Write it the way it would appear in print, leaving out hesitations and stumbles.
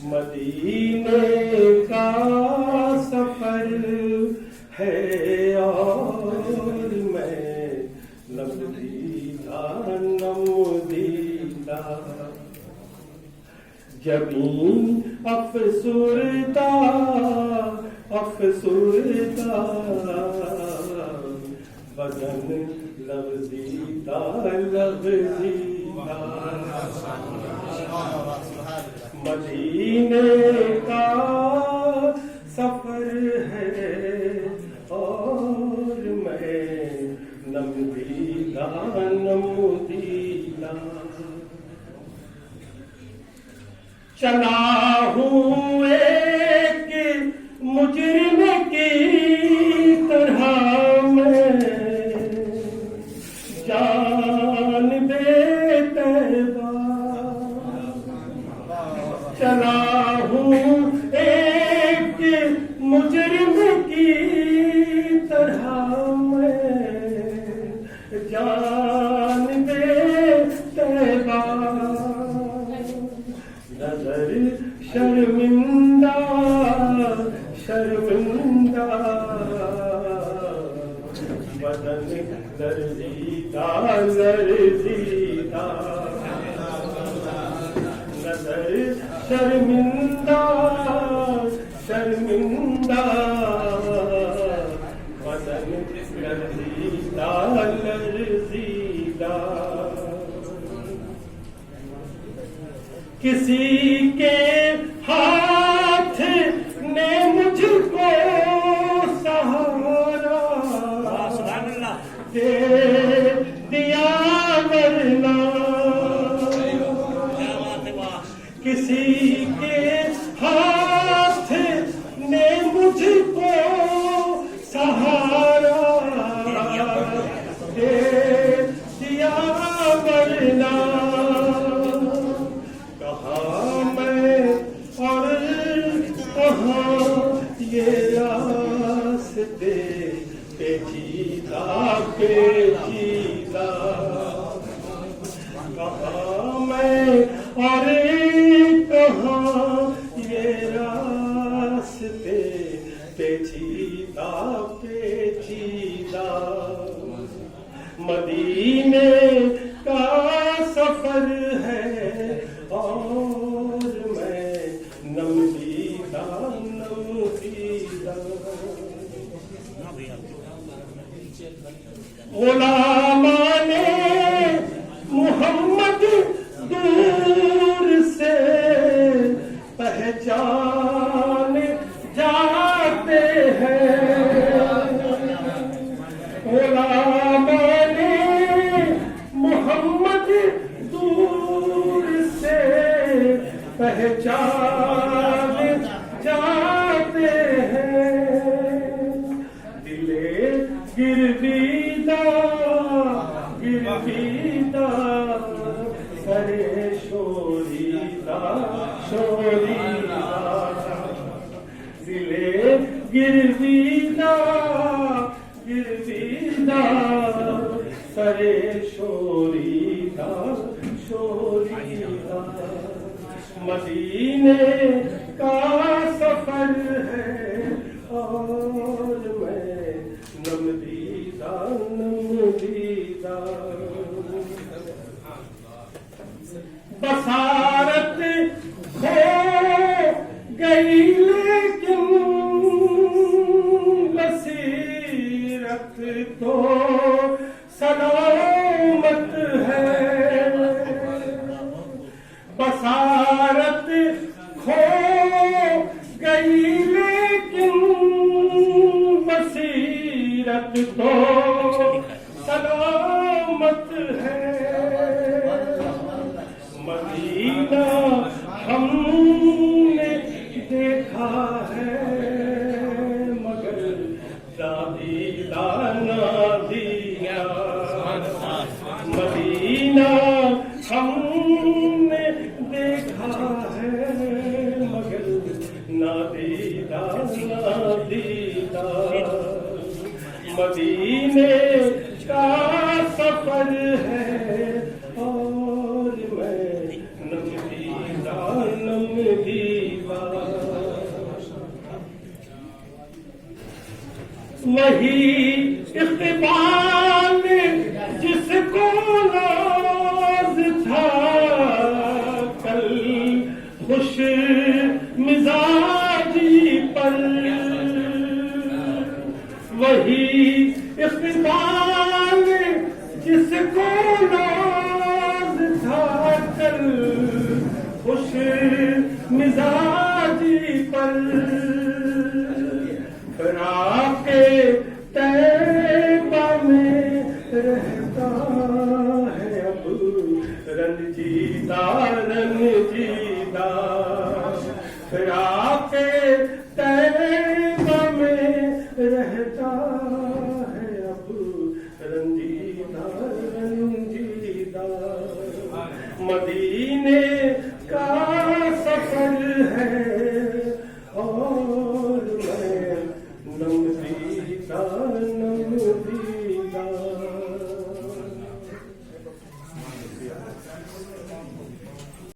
मदीने का सफर है और मैं नमदीदा नमदीदा जबी अफसुरदा अफसुरदा बदन लफ्ज़ीदा लफ्ज़ीदा मदीने का सफर है और मैं नमदीदा नमदीदा चला हूँ एक मुजरिम की तरह मैं जान बेतैबा चला हूँ एक मुजरिम की तरह मैं जान बेतैबा नजर शर्मिंदा शर्मिंदा बदन लर्जीदा लर्जीदा नजर शर्मिंदा शर्मिंदा बदन लर्जीदा लर्जीदा किसी के हाथ ने मुझको सहारा दे दिया वरना किसी के हाथ ने मुझको सहारा दे दिया वरना ये रास्ते पेचीदा पेचीदा कहाँ मैं और कहाँ ये रास्ते पेचीदा पेचीदा मदीने का सफर है और मैं नमदीदा नमदीदा गुलामाने मोहम्मद दूर से पहचान जाते हैं गुलामाने मोहम्मद दूर से पहचान जाते हैं दिले गिरवीदा गिरवीदा सरे शोरीदा शोरीदा दिले गिरवीदा गिरवीदा सरे शोरीदा शोरीदा मदीने का सफर है और मैं नमदीदा नमदीदा बसारत खो गई लेकिन बसीरत तो सलामत है बसारत खो गई लेकिन बसीरत तो सलामत है मदीने मिजाजी पर फिराके तैबा में रहता है अब रंजीदा रंजीदा फिराके तैबा में रहता है अब रंजीदा रंजीदा मदीने का सफर है